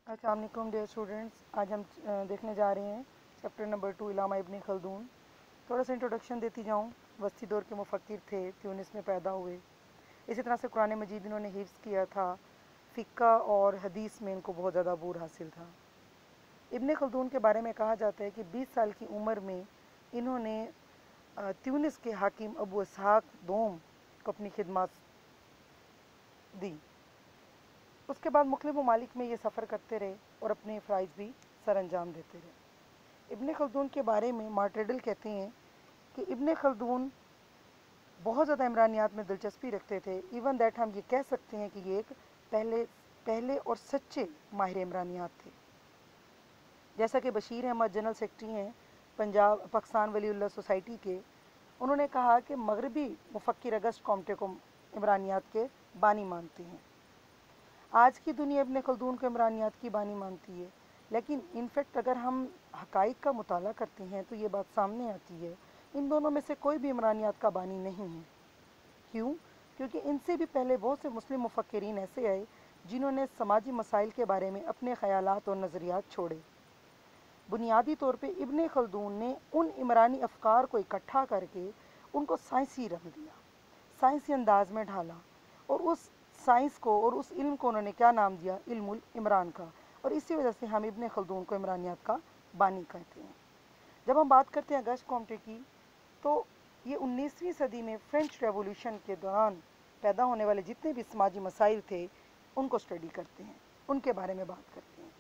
अस्सलाम वालेकुम dear students. आज हम देखने जा रहे हैं चैप्टर नंबर 2 इलामा इब्न खल्दून। थोड़ा सा इंट्रोडक्शन देती जाऊँ। वस्ती दौर के मुफक्किर थे, ट्यूनिस में पैदा हुए। इसी तरह से कुरान मजीद इन्होंने हिफ्ज़ किया था। फ़िक्का और हदीस में इनको बहुत ज़्यादा अबूर हासिल था। इब्न खल्दून के बारे में कहा जाता है कि 20 साल की उम्र में इन्होंने ट्यूनिस के हाकिम अबू इसहाक दोम को अपनी खिदमत दी। उसके बाद मुख्तलिफ ममालिक में ये सफ़र करते रहे और अपने फ़राइज़ भी सर अंजाम देते रहे। इब्न खल्दून के बारे में मार्टेडल कहते हैं कि इब्न खल्दून बहुत ज़्यादा इमरानियात में दिलचस्पी रखते थे। इवन दैट हम ये कह सकते हैं कि ये एक पहले और सच्चे माहिर इमरानियात थे। जैसा कि बशीर अहमद जनरल सेक्रेटरी हैं पाकिस्तान वलीउल्लाह सोसाइटी के, उन्होंने कहा कि मगरबी मुफक्किर अगस्त कॉम्टे को इमरानियात के बानी मानते हैं। आज की दुनिया इब्न खल्दून को इमरानियात की बानी मानती है, लेकिन इनफैक्ट अगर हम हकाइक का मुताला करते हैं तो ये बात सामने आती है इन दोनों में से कोई भी इमरानियात का बानी नहीं है। क्यों? क्योंकि इनसे भी पहले बहुत से मुस्लिम मुफक्किरीन ऐसे आए जिन्होंने समाजी मसाइल के बारे में अपने ख़यालात और नज़रियात छोड़े। बुनियादी तौर पे इब्न खल्दून ने उन इमरानी अफकार को इकट्ठा करके उनको साइंसी रंग दिया, साइंसी अंदाज में ढाला, और उस साइंस को और उस इल्म को उन्होंने क्या नाम दिया? इल्मुल इमरान का। और इसी वजह से हम इब्न खल्दून को इमरानियात का बानी कहते हैं। जब हम बात करते हैं अगस्त कॉम्टे की, तो ये 19वीं सदी में फ्रेंच रेवोल्यूशन के दौरान पैदा होने वाले जितने भी समाजी मसाइल थे उनको स्टडी करते हैं, उनके बारे में बात करते हैं।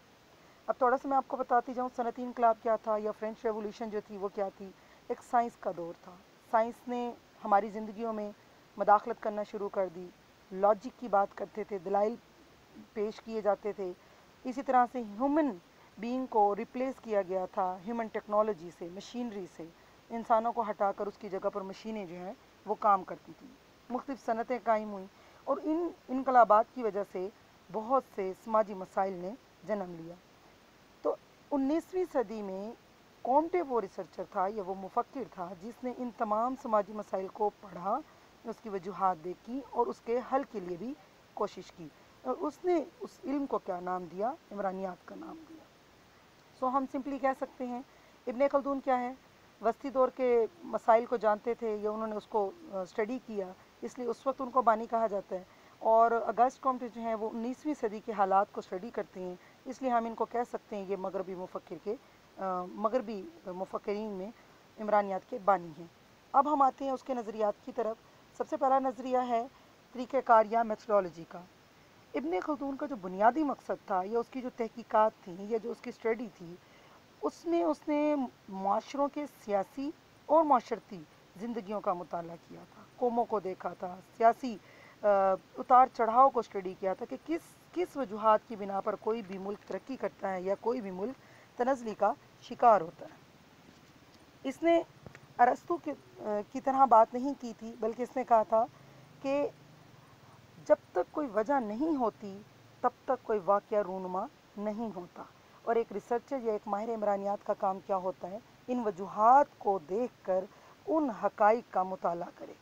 अब थोड़ा सा मैं आपको बताती जाऊँ सनती इनकलाब क्या था या फ्रेंच रेवोल्यूशन जो थी वो क्या थी। एक साइंस का दौर था। साइंस ने हमारी ज़िंदगियों में मदाखलत करना शुरू कर दी। लॉजिक की बात करते थे, दलाइल पेश किए जाते थे। इसी तरह से ह्यूमन बीइंग को रिप्लेस किया गया था ह्यूमन टेक्नोलॉजी से, मशीनरी से। इंसानों को हटाकर उसकी जगह पर मशीनें जो हैं वो काम करती थी। मुख्तलिफ सनतें कायम हुई और इन इनकलाबात की वजह से बहुत से समाजी मसाइल ने जन्म लिया। तो 19वीं सदी में कॉम्टे वो रिसर्चर था या वो मुफक्किर था जिसने इन तमाम समाजी मसाइल को पढ़ा, उसकी वजूहात देखी और उसके हल के लिए भी कोशिश की, और उसने उस इल्म को क्या नाम दिया? इमरानियात का नाम दिया। सो हम सिंपली कह सकते हैं इब्न खल्दून क्या है? वस्ती दौर के मसाइल को जानते थे या उन्होंने उसको स्टडी किया, इसलिए उस वक्त उनको बानी कहा जाता है। और अगस्त कॉम्टे जो हैं वो 19वीं सदी के हालात को स्टडी करते हैं, इसलिए हम इनको कह सकते हैं ये मगरबी मुफक्किरीन में इमरानियात के बानी हैं। अब हम आते हैं उसके नज़रियात की तरफ। सबसे पहला नज़रिया है तरीक़ेकार या मेथडोलॉजी का। इब्न खल्दून का जो बुनियादी मकसद था या उसकी जो तहकीकात थी या जो उसकी स्टडी थी, उसमें उसने माशरों के सियासी और माशरती ज़िंदगियों का मुताला किया था, कौमों को देखा था, सियासी उतार चढ़ाव को स्टडी किया था कि किस किस वजूहात की बिना पर कोई भी मुल्क तरक्की करता है या कोई भी मुल्क तनज़ली का शिकार होता है। इसने अरस्तु की तरह बात नहीं की थी, बल्कि इसने कहा था कि जब तक कोई वजह नहीं होती तब तक कोई वाक़या रूनुमा नहीं होता। और एक रिसर्चर या एक माहिर इमरानियात का काम क्या होता है? इन वजूहात को देखकर उन हकाइक का मुताला करे।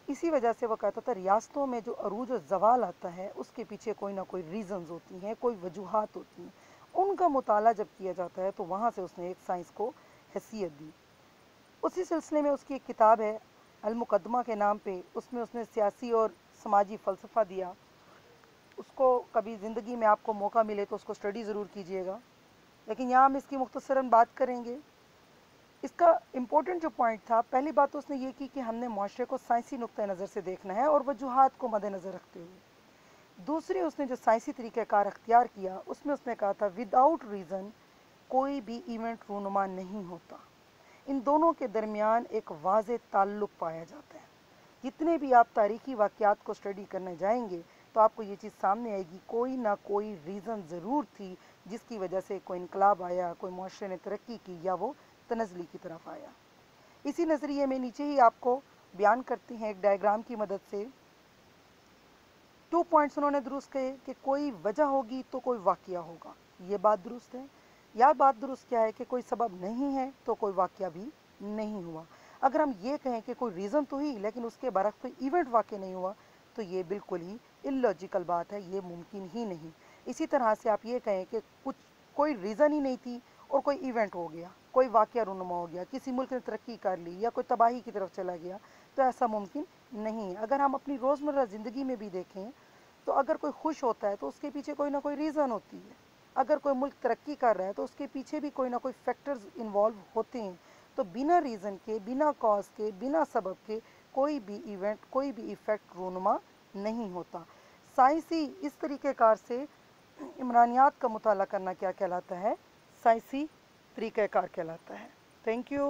इसी वजह से वो कहता था रियासतों में जो अरूज और ज़वाल आता है उसके पीछे कोई ना कोई रीज़न्स होती हैं, कोई वजूहात होती हैं। उनका मुताला जब किया जाता है तो वहाँ से उसने एक साइंस को हैसियत दी। उसी सिलसिले में उसकी एक किताब है अल मुकदमा के नाम पे, उसमें उसने सियासी और समाजी फ़लसफ़ा दिया। उसको कभी ज़िंदगी में आपको मौका मिले तो उसको स्टडी ज़रूर कीजिएगा, लेकिन यहाँ हम इसकी मुख्तसरन बात करेंगे। इसका इम्पोर्टेंट जो पॉइंट था, पहली बात तो उसने ये की कि हमने माशरे को साइंसी नुक्ता नज़र से देखना है और वजूहात को मद्देनज़र रखते हुए। दूसरी, उसने जो साइंसी तरीक़ाकार अख्तियार किया उसमें उसने कहा था विदाउट रीज़न कोई भी इवेंट रूनुमा नहीं होता। इन दोनों के दरमियान एक वाज़ेह ताल्लुक़ पाया जाता है। जितने भी आप तारीख़ी वाक़यात को स्टडी करने जाएंगे तो आपको ये चीज़ सामने आएगी, कोई ना कोई रीज़न ज़रूर थी जिसकी वजह से कोई इनकलाब आया, कोई मुआशरे ने तरक्की की या वो तनज़ली की तरफ आया। इसी नज़रिए में नीचे ही आपको बयान करते हैं एक डायग्राम की मदद से। 2 पॉइंट्स उन्होंने दुरुस्त कहे कि कोई वजह होगी तो कोई वाक़या होगा, ये बात दुरुस्त है। या बात दुरुस्त क्या है कि कोई सबब नहीं है तो कोई वाक़या भी नहीं हुआ। अगर हम ये कहें कि कोई रीज़न तो ही लेकिन उसके बरक्स कोई इवेंट वाक़या नहीं हुआ तो ये बिल्कुल ही इलॉजिकल बात है, ये मुमकिन ही नहीं। इसी तरह से आप ये कहें कि कोई रीज़न ही नहीं थी और कोई इवेंट हो गया, कोई वाक़या रूनुमा हो गया, किसी मुल्क ने तरक्की कर ली या कोई तबाही की तरफ चला गया, तो ऐसा मुमकिन नहीं है। अगर हम अपनी रोज़मर्रा ज़िंदगी में भी देखें तो अगर कोई खुश होता है तो उसके पीछे कोई ना कोई रीज़न होती है, अगर कोई मुल्क तरक्की कर रहा है तो उसके पीछे भी कोई ना कोई फैक्टर्स इन्वॉल्व होते हैं। तो बिना रीज़न के, बिना कॉज के, बिना सबब के कोई भी इवेंट, कोई भी इफ़ेक्ट रूनुमा नहीं होता। साइंसी इस तरीक़ेकार से इमरानियात का मुताला करना क्या कहलाता है? साइंसी तरीक़ाकार कहलाता है। Thank you.